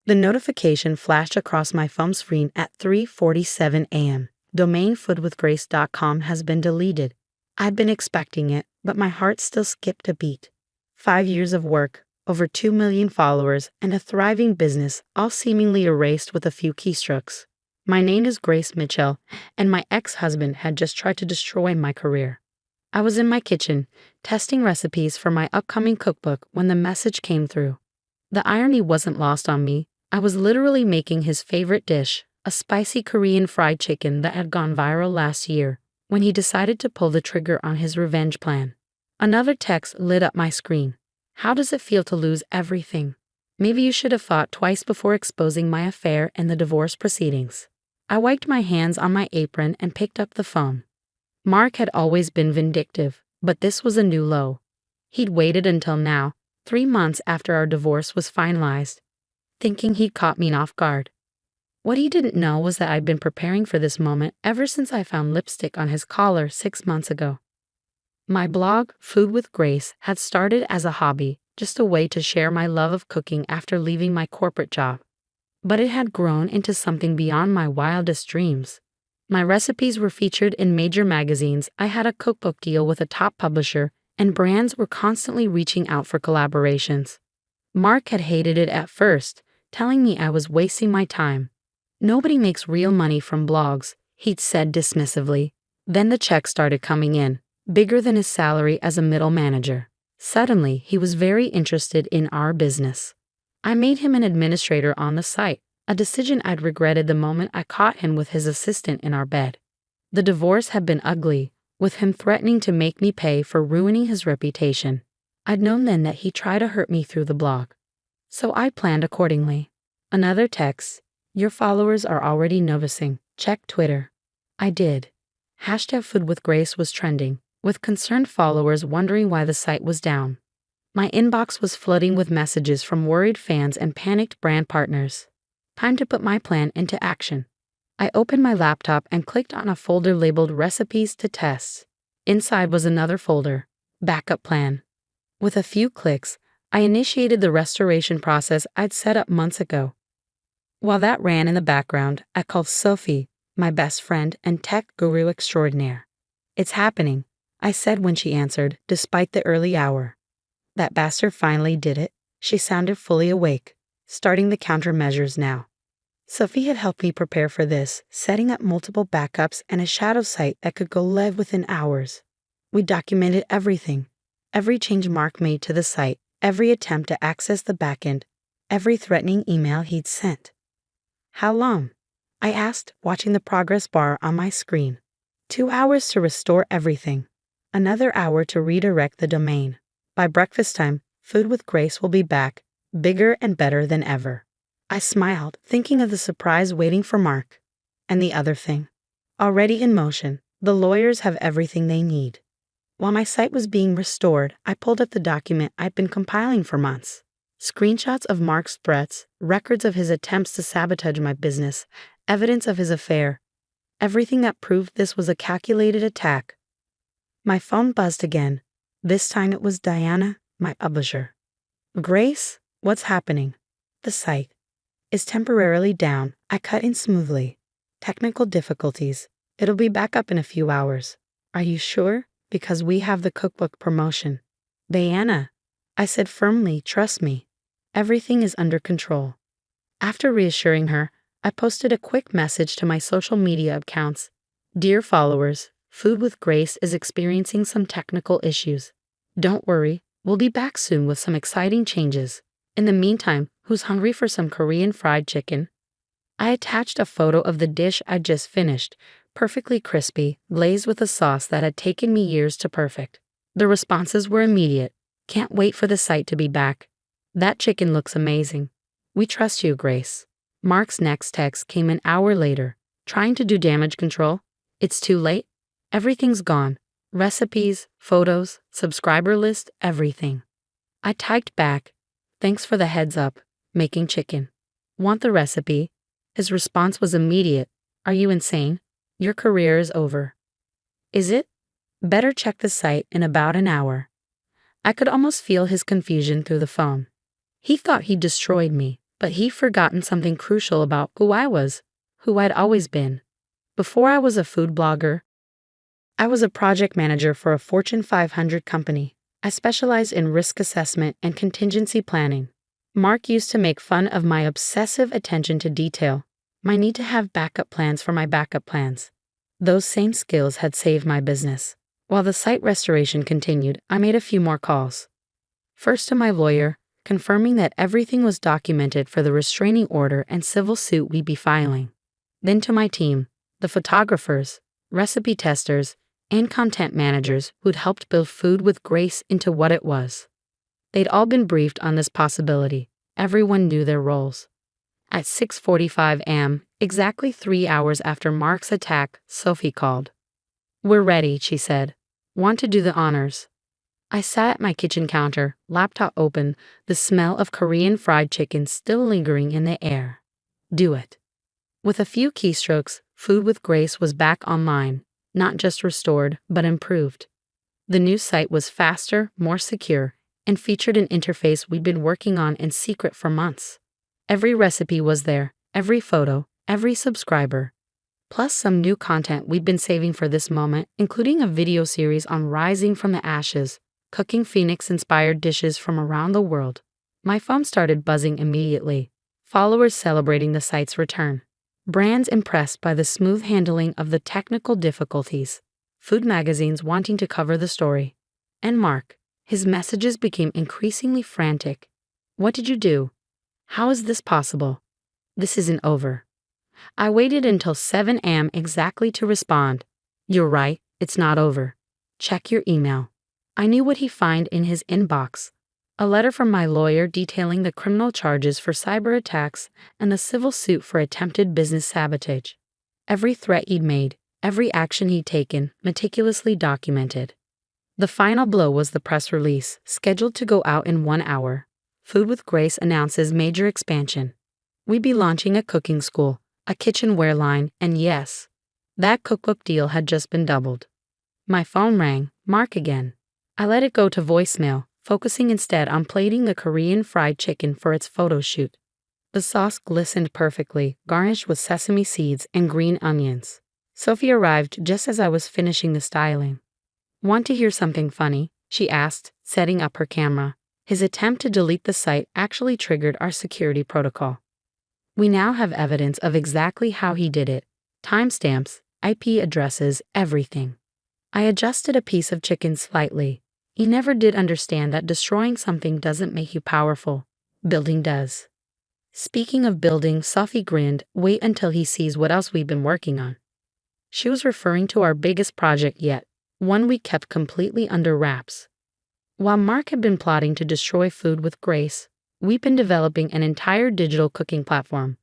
The notification flashed across my phone screen at 3:47 a.m. Domain foodwithgrace.com has been deleted. I'd been expecting it, but my heart still skipped a beat. 5 years of work, over 2 million followers, and a thriving business, all seemingly erased with a few keystrokes. My name is Grace Mitchell, and my ex-husband had just tried to destroy my career. I was in my kitchen, testing recipes for my upcoming cookbook when the message came through. The irony wasn't lost on me. I was literally making his favorite dish, a spicy Korean fried chicken that had gone viral last year, when he decided to pull the trigger on his revenge plan. Another text lit up my screen. How does it feel to lose everything? Maybe you should have thought twice before exposing my affair and the divorce proceedings. I wiped my hands on my apron and picked up the phone. Mark had always been vindictive, but this was a new low. He'd waited until now, 3 months after our divorce was finalized, thinking he'd caught me off guard. What he didn't know was that I'd been preparing for this moment ever since I found lipstick on his collar 6 months ago. My blog, Food with Grace, had started as a hobby, just a way to share my love of cooking after leaving my corporate job. But it had grown into something beyond my wildest dreams. My recipes were featured in major magazines, I had a cookbook deal with a top publisher, and brands were constantly reaching out for collaborations. Mark had hated it at first, telling me I was wasting my time. Nobody makes real money from blogs, he'd said dismissively. Then the checks started coming in, bigger than his salary as a middle manager. Suddenly, he was very interested in our business. I made him an administrator on the site, a decision I'd regretted the moment I caught him with his assistant in our bed. The divorce had been ugly, with him threatening to make me pay for ruining his reputation. I'd known then that he'd try to hurt me through the blog. So I planned accordingly. Another text. Your followers are already noticing. Check Twitter. I did. #FoodWithGrace was trending, with concerned followers wondering why the site was down. My inbox was flooding with messages from worried fans and panicked brand partners. Time to put my plan into action. I opened my laptop and clicked on a folder labeled Recipes to Test. Inside was another folder, Backup Plan. With a few clicks, I initiated the restoration process I'd set up months ago. While that ran in the background, I called Sophie, my best friend and tech guru extraordinaire. It's happening, I said when she answered, despite the early hour. That bastard finally did it. She sounded fully awake, starting the countermeasures now. Sophie had helped me prepare for this, setting up multiple backups and a shadow site that could go live within hours. We documented everything, every change Mark made to the site, every attempt to access the backend, every threatening email he'd sent. How long? I asked, watching the progress bar on my screen. 2 hours to restore everything. Another hour to redirect the domain. By breakfast time, Food with Grace will be back, bigger and better than ever. I smiled, thinking of the surprise waiting for Mark. And the other thing. Already in motion, the lawyers have everything they need. While my site was being restored, I pulled up the document I'd been compiling for months. Screenshots of Mark's threats, records of his attempts to sabotage my business, evidence of his affair. Everything that proved this was a calculated attack. My phone buzzed again. This time it was Diana, my publisher. Grace, what's happening? The site is temporarily down. I cut in smoothly. Technical difficulties. It'll be back up in a few hours. Are you sure? Because we have the cookbook promotion. Diana, I said firmly, trust me. Everything is under control. After reassuring her, I posted a quick message to my social media accounts. Dear followers, Food with Grace is experiencing some technical issues. Don't worry, we'll be back soon with some exciting changes. In the meantime, who's hungry for some Korean fried chicken? I attached a photo of the dish I'd just finished, perfectly crispy, glazed with a sauce that had taken me years to perfect. The responses were immediate. Can't wait for the site to be back. That chicken looks amazing. We trust you, Grace. Mark's next text came an hour later. Trying to do damage control? It's too late? Everything's gone. Recipes, photos, subscriber list, everything. I typed back, thanks for the heads up, making chicken. Want the recipe? His response was immediate. Are you insane? Your career is over. Is it? Better check the site in about an hour. I could almost feel his confusion through the phone. He thought he'd destroyed me, But he'd forgotten something crucial about who I was, who I'd always been. Before I was a food blogger, I was a project manager for a Fortune 500 company. I specialized in risk assessment and contingency planning. Mark used to make fun of my obsessive attention to detail, my need to have backup plans for my backup plans. Those same skills had saved my business. While the site restoration continued, I made a few more calls. First to my lawyer, confirming that everything was documented for the restraining order and civil suit we'd be filing. Then to my team, the photographers, recipe testers, and content managers who'd helped build Food with Grace into what it was. They'd all been briefed on this possibility. Everyone knew their roles. At 6:45 a.m., exactly 3 hours after Mark's attack, Sophie called. "We're ready," she said. "Want to do the honors?" I sat at my kitchen counter, laptop open, the smell of Korean fried chicken still lingering in the air. Do it. With a few keystrokes, Food with Grace was back online, not just restored, but improved. The new site was faster, more secure, and featured an interface we'd been working on in secret for months. Every recipe was there, every photo, every subscriber. Plus some new content we'd been saving for this moment, including a video series on rising from the ashes, cooking Phoenix-inspired dishes from around the world. My phone started buzzing immediately. Followers celebrating the site's return. Brands impressed by the smooth handling of the technical difficulties. Food magazines wanting to cover the story. And Mark, his messages became increasingly frantic. "What did you do? How is this possible? This isn't over." I waited until 7 a.m. exactly to respond. "You're right, it's not over. Check your email." I knew what he'd find in his inbox. A letter from my lawyer detailing the criminal charges for cyber attacks and the civil suit for attempted business sabotage. Every threat he'd made, every action he'd taken, meticulously documented. The final blow was the press release, scheduled to go out in 1 hour. Food with Grace announces major expansion. We'd be launching a cooking school, a kitchenware line, and yes, that cookbook deal had just been doubled. My phone rang, Mark again. I let it go to voicemail, focusing instead on plating the Korean fried chicken for its photo shoot. The sauce glistened perfectly, garnished with sesame seeds and green onions. Sophie arrived just as I was finishing the styling. "Want to hear something funny?" she asked, setting up her camera. His attempt to delete the site actually triggered our security protocol. We now have evidence of exactly how he did it. Timestamps, IP addresses, everything. I adjusted a piece of chicken slightly. He never did understand that destroying something doesn't make you powerful. Building does. Speaking of building, Sophie grinned. "Wait until he sees what else we've been working on." She was referring to our biggest project yet, one we kept completely under wraps. While Mark had been plotting to destroy Food with Grace, we've been developing an entire digital cooking platform.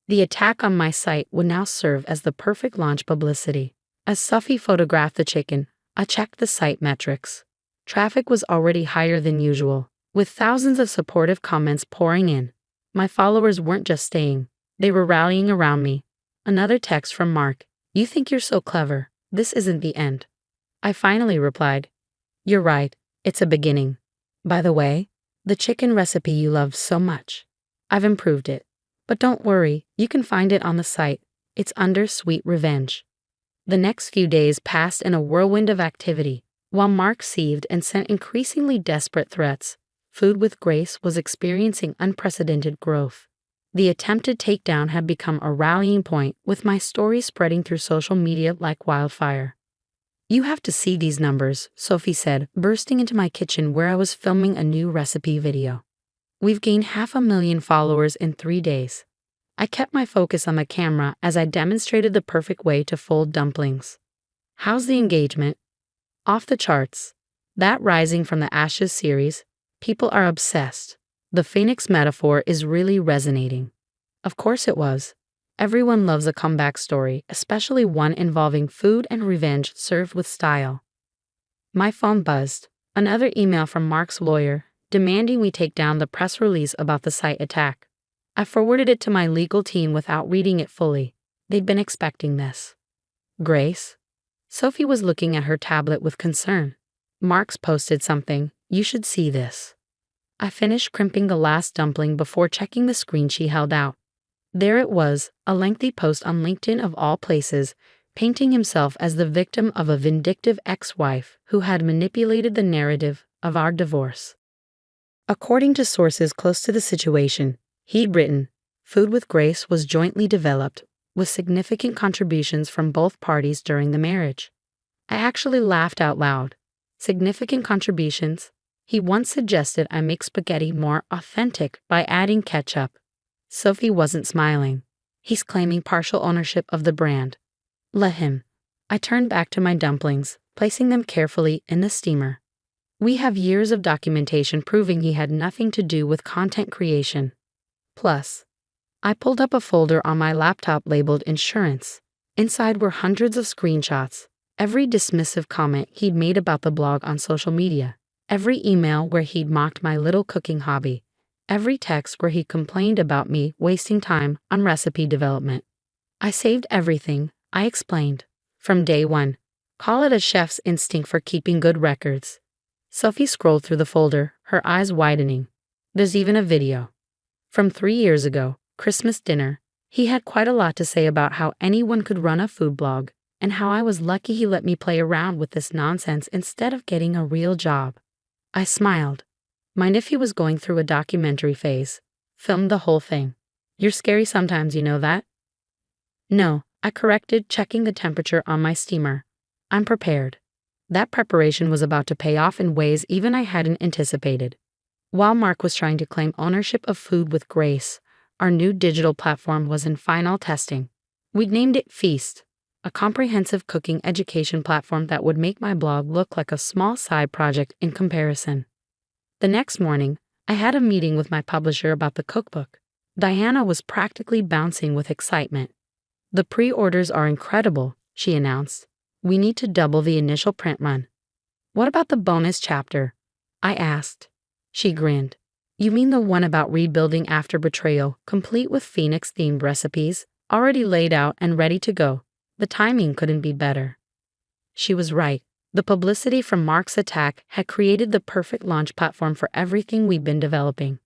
The attack on my site would now serve as the perfect launch publicity. As Sophie photographed the chicken, I checked the site metrics. Traffic was already higher than usual, with thousands of supportive comments pouring in. My followers weren't just staying, they were rallying around me. Another text from Mark. "You think you're so clever. This isn't the end." I finally replied, "You're right, it's a beginning. By the way, the chicken recipe you loved so much, I've improved it. But don't worry, you can find it on the site. It's under Sweet Revenge." The next few days passed in a whirlwind of activity. While Mark seethed and sent increasingly desperate threats, Food with Grace was experiencing unprecedented growth. The attempted takedown had become a rallying point, with my story spreading through social media like wildfire. "You have to see these numbers," Sophie said, bursting into my kitchen where I was filming a new recipe video. "We've gained 500,000 followers in 3 days." I kept my focus on the camera as I demonstrated the perfect way to fold dumplings. "How's the engagement?" "Off the charts. That Rising from the Ashes series, people are obsessed. The Phoenix metaphor is really resonating." Of course it was. Everyone loves a comeback story, especially one involving food and revenge served with style. My phone buzzed. Another email from Mark's lawyer, demanding we take down the press release about the site attack. I forwarded it to my legal team without reading it fully. They'd been expecting this. "Grace?" Sophie was looking at her tablet with concern. "Mark's posted something. You should see this." I finished crimping the last dumpling before checking the screen she held out. There it was, a lengthy post on LinkedIn of all places, painting himself as the victim of a vindictive ex-wife who had manipulated the narrative of our divorce. According to sources close to the situation, he'd written, Food with Grace was jointly developed, with significant contributions from both parties during the marriage. I actually laughed out loud. Significant contributions? He once suggested I make spaghetti more authentic by adding ketchup. Sophie wasn't smiling. He's claiming partial ownership of the brand. Let him. I turned back to my dumplings, placing them carefully in the steamer. We have years of documentation proving he had nothing to do with content creation. Plus, I pulled up a folder on my laptop labeled Insurance. Inside were hundreds of screenshots, every dismissive comment he'd made about the blog on social media, every email where he'd mocked my little cooking hobby, every text where he complained about me wasting time on recipe development. I saved everything, I explained. From day one. Call it a chef's instinct for keeping good records. Sophie scrolled through the folder, her eyes widening. There's even a video. From 3 years ago, Christmas dinner. He had quite a lot to say about how anyone could run a food blog, and how I was lucky he let me play around with this nonsense instead of getting a real job. I smiled. Mind if he was going through a documentary phase? Filmed the whole thing. You're scary sometimes, you know that? No, I corrected, checking the temperature on my steamer. I'm prepared. That preparation was about to pay off in ways even I hadn't anticipated. While Mark was trying to claim ownership of Food with Grace, our new digital platform was in final testing. We'd named it Feast, a comprehensive cooking education platform that would make my blog look like a small side project in comparison. The next morning, I had a meeting with my publisher about the cookbook. Diana was practically bouncing with excitement. The pre-orders are incredible, she announced. We need to double the initial print run. What about the bonus chapter? I asked. She grinned. You mean the one about rebuilding after betrayal, complete with Phoenix-themed recipes, already laid out and ready to go? The timing couldn't be better. She was right. The publicity from Mark's attack had created the perfect launch platform for everything we'd been developing.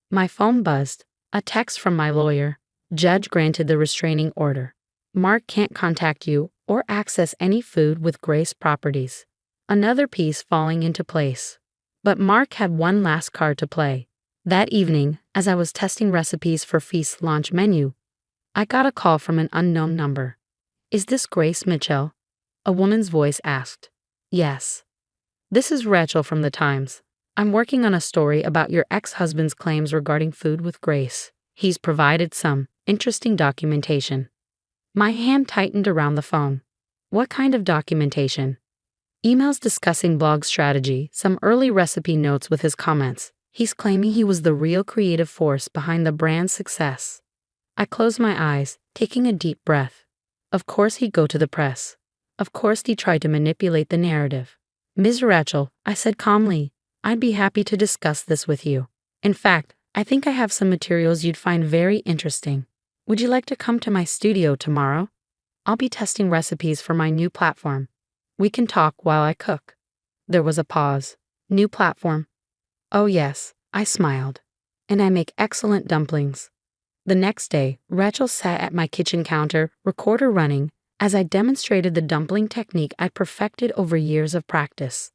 My phone buzzed. A text from my lawyer. Judge granted the restraining order. Mark can't contact you or access any Food with Grace properties. Another piece falling into place. But Mark had one last card to play. That evening, as I was testing recipes for Feast's launch menu, I got a call from an unknown number. Is this Grace Mitchell? A woman's voice asked. Yes. This is Rachel from the Times. I'm working on a story about your ex-husband's claims regarding Food with Grace. He's provided some interesting documentation. My hand tightened around the phone. What kind of documentation? Emails discussing blog strategy, some early recipe notes with his comments. He's claiming he was the real creative force behind the brand's success. I closed my eyes, taking a deep breath. Of course he'd go to the press. Of course he tried to manipulate the narrative. Ms. Rachel, I said calmly, I'd be happy to discuss this with you. In fact, I think I have some materials you'd find very interesting. Would you like to come to my studio tomorrow? I'll be testing recipes for my new platform. We can talk while I cook. There was a pause. New platform. Oh yes, I smiled. And I make excellent dumplings. The next day, Rachel sat at my kitchen counter, recorder running, as I demonstrated the dumpling technique I'd perfected over years of practice.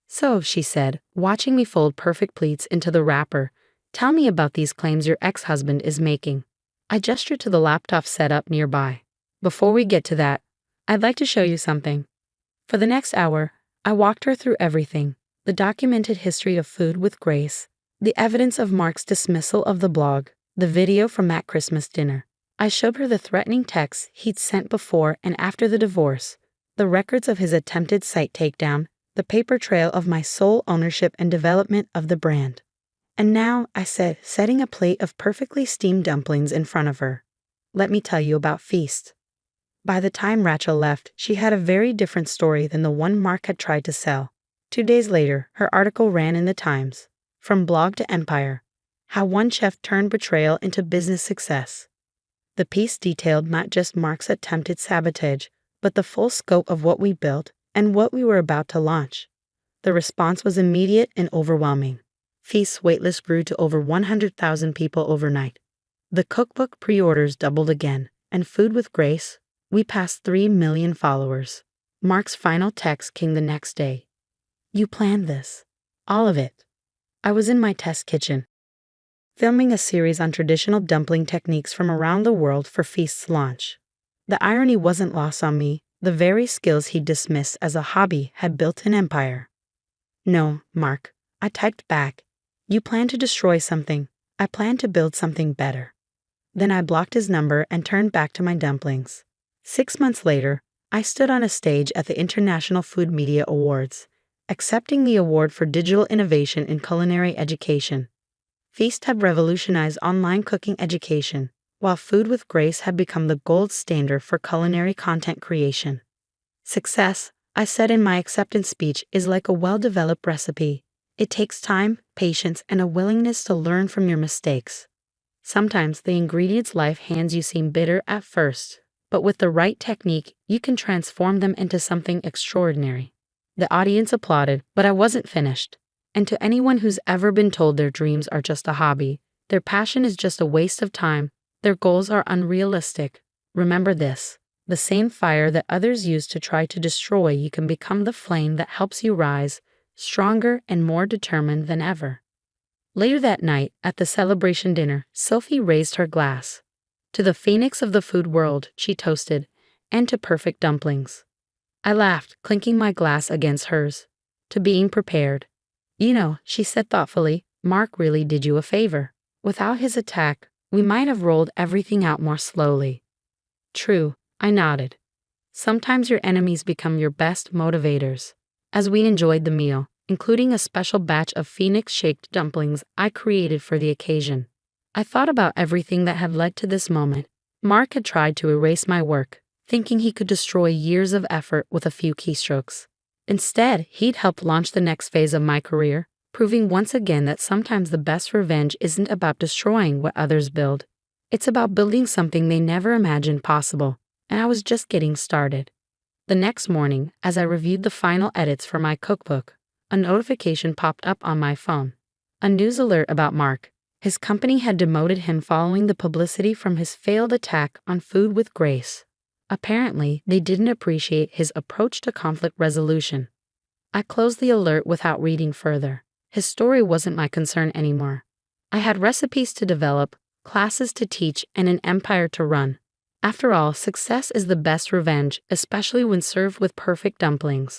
So, she said, watching me fold perfect pleats into the wrapper, tell me about these claims your ex-husband is making. I gestured to the laptop set up nearby. Before we get to that, I'd like to show you something. For the next hour, I walked her through everything. The documented history of Food with Grace, the evidence of Mark's dismissal of the blog, the video from that Christmas dinner. I showed her the threatening texts he'd sent before and after the divorce, the records of his attempted site takedown, the paper trail of my sole ownership and development of the brand. And now, I said, setting a plate of perfectly steamed dumplings in front of her. Let me tell you about Feast. By the time Rachel left, she had a very different story than the one Mark had tried to sell. 2 days later, her article ran in the Times. From blog to empire. How one chef turned betrayal into business success. The piece detailed not just Mark's attempted sabotage, but the full scope of what we built and what we were about to launch. The response was immediate and overwhelming. Feast's waitlist grew to over 100,000 people overnight. The cookbook pre-orders doubled again, and Food with Grace, we passed 3 million followers. Mark's final text came the next day. You planned this. All of it. I was in my test kitchen, filming a series on traditional dumpling techniques from around the world for Feast's launch. The irony wasn't lost on me. The very skills he dismissed as a hobby had built an empire. No, Mark, I typed back. You plan to destroy something. I plan to build something better. Then I blocked his number and turned back to my dumplings. 6 months later, I stood on a stage at the International Food Media Awards, accepting the award for digital innovation in culinary education. Feast had revolutionized online cooking education, while Food with Grace had become the gold standard for culinary content creation. Success, I said in my acceptance speech, is like a well-developed recipe. It takes time, patience, and a willingness to learn from your mistakes. Sometimes the ingredients life hands you seem bitter at first, but with the right technique, you can transform them into something extraordinary. The audience applauded, but I wasn't finished. And to anyone who's ever been told their dreams are just a hobby, their passion is just a waste of time, their goals are unrealistic, remember this: the same fire that others use to try to destroy you can become the flame that helps you rise, stronger and more determined than ever. Later that night, at the celebration dinner, Sophie raised her glass. To the phoenix of the food world, she toasted, and to perfect dumplings. I laughed, clinking my glass against hers. To being prepared. You know, she said thoughtfully, Mark really did you a favor. Without his attack, we might have rolled everything out more slowly. True, I nodded. Sometimes your enemies become your best motivators. As we enjoyed the meal, including a special batch of phoenix-shaped dumplings I created for the occasion, I thought about everything that had led to this moment. Mark had tried to erase my work, thinking he could destroy years of effort with a few keystrokes. Instead, he'd helped launch the next phase of my career, proving once again that sometimes the best revenge isn't about destroying what others build. It's about building something they never imagined possible, and I was just getting started. The next morning, as I reviewed the final edits for my cookbook, a notification popped up on my phone. A news alert about Mark. His company had demoted him following the publicity from his failed attack on Food with Grace. Apparently, they didn't appreciate his approach to conflict resolution. I closed the alert without reading further. His story wasn't my concern anymore. I had recipes to develop, classes to teach, and an empire to run. After all, success is the best revenge, especially when served with perfect dumplings.